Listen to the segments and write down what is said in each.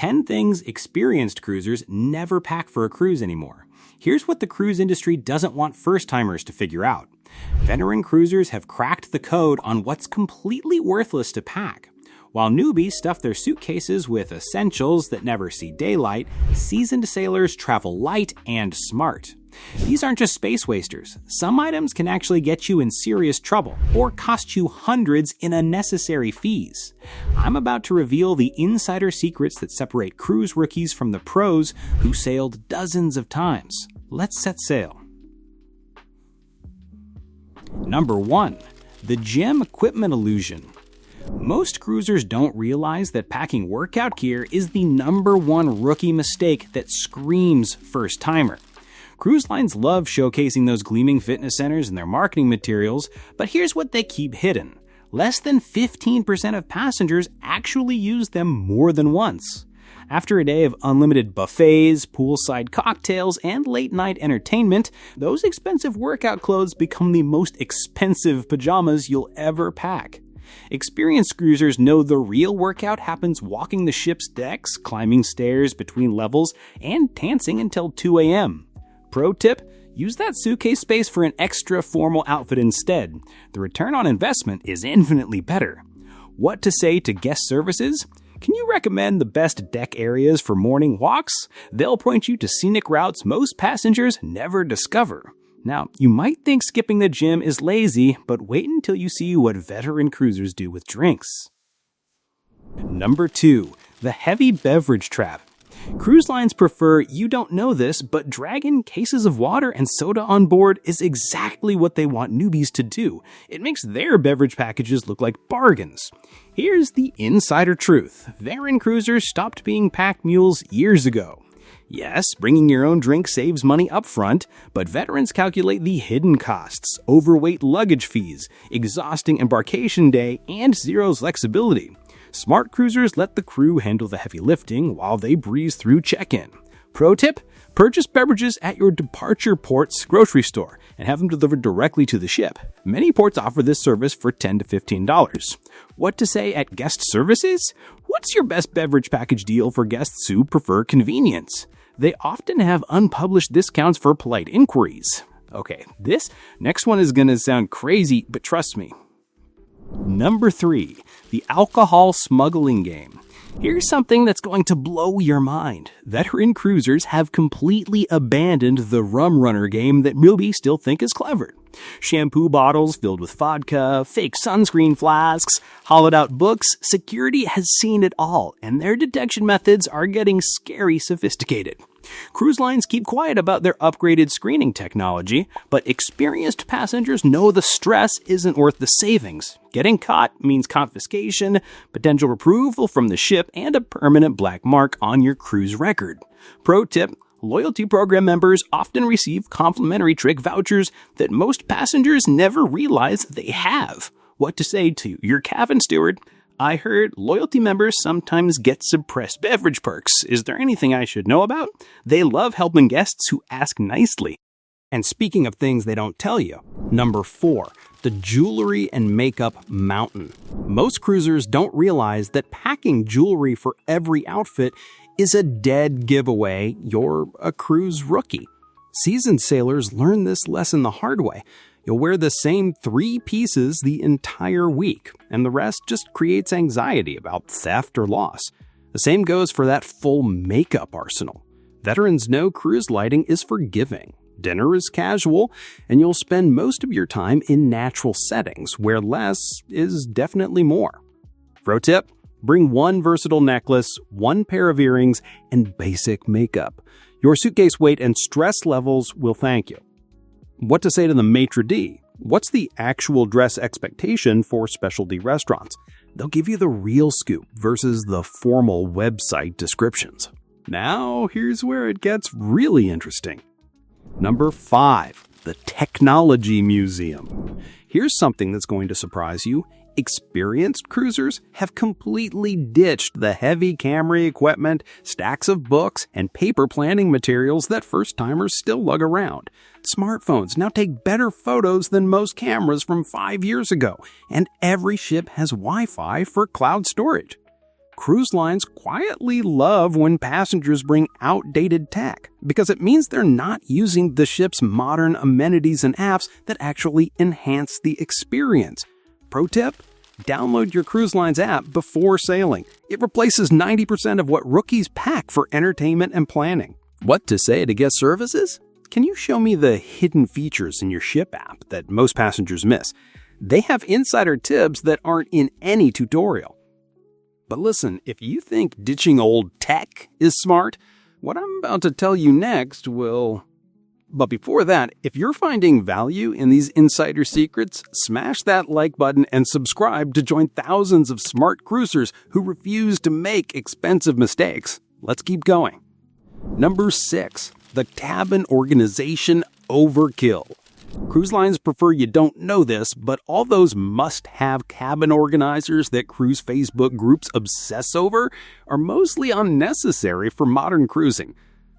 10 things experienced cruisers never pack for a cruise anymore. Here's what the cruise industry doesn't want first-timers to figure out. Veteran cruisers have cracked the code on what's completely worthless to pack. While newbies stuff their suitcases with essentials that never see daylight, seasoned sailors travel light and smart. These aren't just space wasters. Some items can actually get you in serious trouble or cost you hundreds in unnecessary fees. I'm about to reveal the insider secrets that separate cruise rookies from the pros who sailed dozens of times. Let's set sail. Number 1. The gym equipment illusion. Most cruisers don't realize that packing workout gear is the #1 rookie mistake that screams first-timer. Cruise lines love showcasing those gleaming fitness centers in their marketing materials, but here's what they keep hidden. Less than 15% of passengers actually use them more than once. After a day of unlimited buffets, poolside cocktails, and late-night entertainment, those expensive workout clothes become the most expensive pajamas you'll ever pack. Experienced cruisers know the real workout happens walking the ship's decks, climbing stairs between levels, and dancing until 2 a.m. Pro tip: use that suitcase space for an extra formal outfit instead. The return on investment is infinitely better. What to say to guest services? Can you recommend the best deck areas for morning walks? They'll point you to scenic routes most passengers never discover. Now, you might think skipping the gym is lazy, but wait until you see what veteran cruisers do with drinks. Number 2. The heavy beverage trap. Cruise lines prefer you don't know this, but dragging cases of water and soda on board is exactly what they want newbies to do. It makes their beverage packages look like bargains. Here's the insider truth. Veteran cruisers stopped being pack mules years ago. Yes, bringing your own drink saves money up front, but veterans calculate the hidden costs, overweight luggage fees, exhausting embarkation day, and zero flexibility. Smart cruisers let the crew handle the heavy lifting while they breeze through check-in. Pro tip: purchase beverages at your departure port's grocery store and have them delivered directly to the ship. Many ports offer this service for $10 to $15. What to say at guest services? What's your best beverage package deal for guests who prefer convenience? They often have unpublished discounts for polite inquiries. Okay, this next one is gonna sound crazy, but trust me. Number 3. The alcohol smuggling game. Here's something that's going to blow your mind. Veteran cruisers have completely abandoned the rum runner game that newbies still think is clever. Shampoo bottles filled with vodka, fake sunscreen flasks, hollowed out books. Security has seen it all, and their detection methods are getting scary sophisticated. Cruise lines keep quiet about their upgraded screening technology, but experienced passengers know the stress isn't worth the savings. Getting caught means confiscation, potential reproval from the ship, and a permanent black mark on your cruise record. Pro tip: loyalty program members often receive complimentary trick vouchers that most passengers never realize they have. What to say to your cabin steward? I heard loyalty members sometimes get suppressed beverage perks. Is there anything I should know about? They love helping guests who ask nicely. And speaking of things they don't tell you, number 4, the jewelry and makeup mountain. Most cruisers don't realize that packing jewelry for every outfit is a dead giveaway you're a cruise rookie. Seasoned sailors learn this lesson the hard way. You'll wear the same 3 pieces the entire week, and the rest just creates anxiety about theft or loss. The same goes for that full makeup arsenal. Veterans know cruise lighting is forgiving. Dinner is casual, and you'll spend most of your time in natural settings where less is definitely more. Pro tip: bring one versatile necklace, 1 pair of earrings, and basic makeup. Your suitcase weight and stress levels will thank you. What to say to the maitre d'? What's the actual dress expectation for specialty restaurants? They'll give you the real scoop versus the formal website descriptions. Now, here's where it gets really interesting. Number 5. The Technology Museum. Here's something that's going to surprise you. Experienced cruisers have completely ditched the heavy camera equipment, stacks of books, and paper planning materials that first-timers still lug around. Smartphones now take better photos than most cameras from 5 years ago, and every ship has Wi-Fi for cloud storage. Cruise lines quietly love when passengers bring outdated tech because it means they're not using the ship's modern amenities and apps that actually enhance the experience. Pro tip: download your cruise line's app before sailing. It replaces 90% of what rookies pack for entertainment and planning. What to say to guest services? Can you show me the hidden features in your ship app that most passengers miss? They have insider tips that aren't in any tutorial. But listen, if you think ditching old tech is smart, what I'm about to tell you next will... But before that, if you're finding value in these insider secrets, smash that like button and subscribe to join thousands of smart cruisers who refuse to make expensive mistakes. Let's keep going. Number 6. The cabin organization overkill. Cruise lines prefer you don't know this, but all those must-have cabin organizers that cruise Facebook groups obsess over are mostly unnecessary for modern cruising.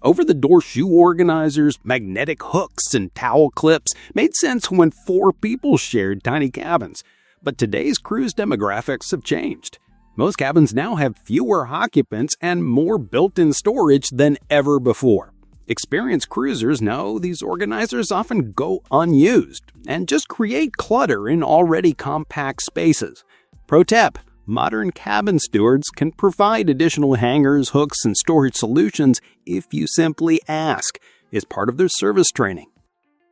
Over-the-door shoe organizers, magnetic hooks, and towel clips made sense when 4 people shared tiny cabins. But today's cruise demographics have changed. Most cabins now have fewer occupants and more built-in storage than ever before. Experienced cruisers know these organizers often go unused and just create clutter in already compact spaces. Pro tip: modern cabin stewards can provide additional hangers, hooks, and storage solutions if you simply ask. It's part of their service training.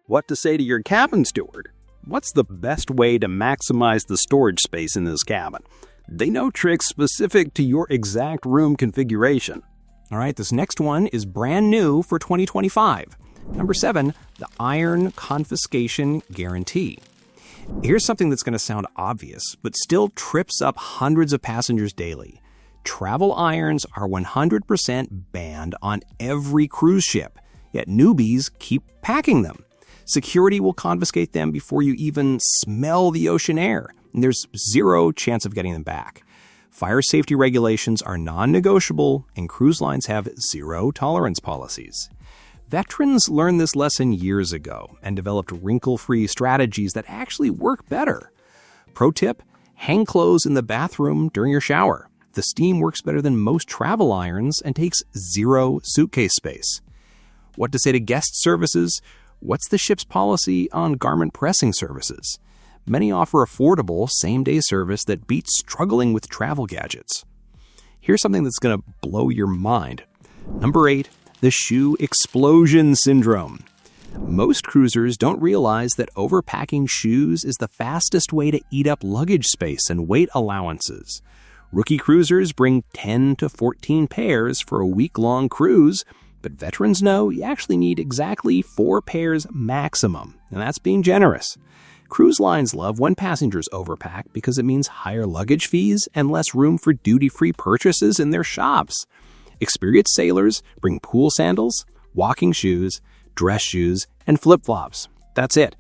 What to say to your cabin steward? What's the best way to maximize the storage space in this cabin? They know tricks specific to your exact room configuration. All right, this next one is brand new for 2025. Number 7, the iron confiscation guarantee. Here's something that's going to sound obvious, but still trips up hundreds of passengers daily. Travel irons are 100% banned on every cruise ship, yet newbies keep packing them. Security will confiscate them before you even smell the ocean air, and there's zero chance of getting them back. Fire safety regulations are non-negotiable, and cruise lines have zero-tolerance policies. Veterans learned this lesson years ago and developed wrinkle-free strategies that actually work better. Pro tip: hang clothes in the bathroom during your shower. The steam works better than most travel irons and takes zero suitcase space. What to say to guest services? What's the ship's policy on garment pressing services? Many offer affordable, same-day service that beats struggling with travel gadgets. Here's something that's going to blow your mind. Number 8, the shoe explosion syndrome. Most cruisers don't realize that overpacking shoes is the fastest way to eat up luggage space and weight allowances. Rookie cruisers bring 10 to 14 pairs for a week-long cruise, but veterans know you actually need exactly 4 pairs maximum, and that's being generous. Cruise lines love when passengers overpack because it means higher luggage fees and less room for duty-free purchases in their shops. Experienced sailors bring pool sandals, walking shoes, dress shoes, and flip-flops. That's it.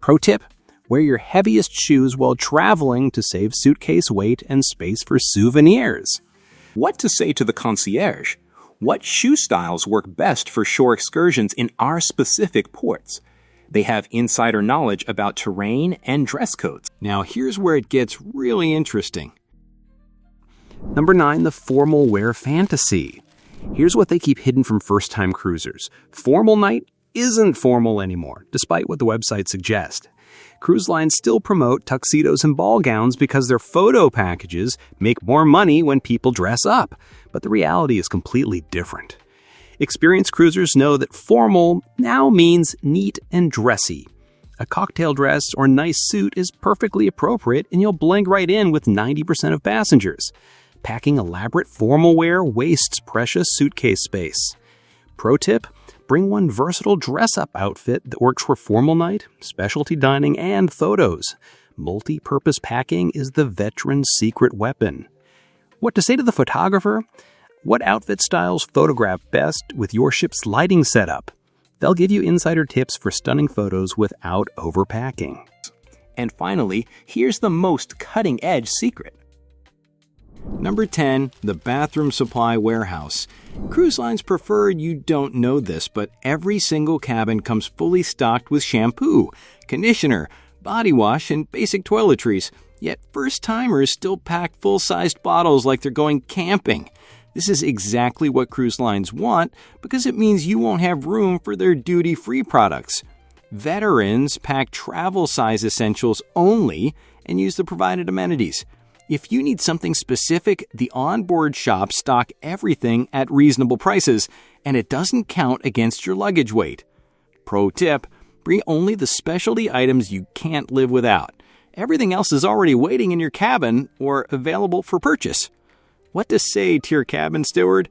Pro tip: wear your heaviest shoes while traveling to save suitcase weight and space for souvenirs. What to say to the concierge? What shoe styles work best for shore excursions in our specific ports? They have insider knowledge about terrain and dress codes. Now here's where it gets really interesting. Number 9, the formal wear fantasy. Here's what they keep hidden from first-time cruisers. Formal night isn't formal anymore, despite what the websites suggest. Cruise lines still promote tuxedos and ball gowns because their photo packages make more money when people dress up. But the reality is completely different. Experienced cruisers know that formal now means neat and dressy. A cocktail dress or nice suit is perfectly appropriate, and you'll blend right in with 90% of passengers. Packing elaborate formal wear wastes precious suitcase space. Pro tip: bring one versatile dress-up outfit that works for formal night, specialty dining, and photos. Multi-purpose packing is the veteran's secret weapon. What to say to the photographer? What outfit styles photograph best with your ship's lighting setup? They'll give you insider tips for stunning photos without overpacking. And finally, here's the most cutting-edge secret. Number 10, the bathroom supply warehouse. Cruise lines prefer you don't know this, but every single cabin comes fully stocked with shampoo, conditioner, body wash, and basic toiletries. Yet first-timers still pack full-sized bottles like they're going camping. This is exactly what cruise lines want because it means you won't have room for their duty-free products. Veterans pack travel-size essentials only and use the provided amenities. If you need something specific, the onboard shops stock everything at reasonable prices, and it doesn't count against your luggage weight. Pro tip, bring only the specialty items you can't live without. Everything else is already waiting in your cabin or available for purchase. What to say to your cabin steward?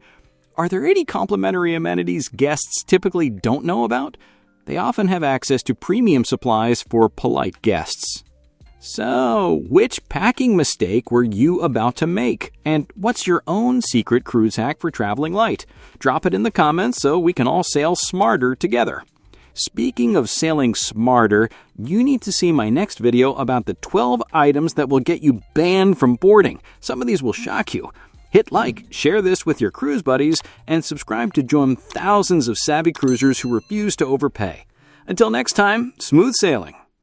Are there any complimentary amenities guests typically don't know about? They often have access to premium supplies for polite guests. So, which packing mistake were you about to make? And what's your own secret cruise hack for traveling light? Drop it in the comments so we can all sail smarter together. Speaking of sailing smarter, you need to see my next video about the 12 items that will get you banned from boarding. Some of these will shock you. Hit like, share this with your cruise buddies, and subscribe to join thousands of savvy cruisers who refuse to overpay. Until next time, smooth sailing.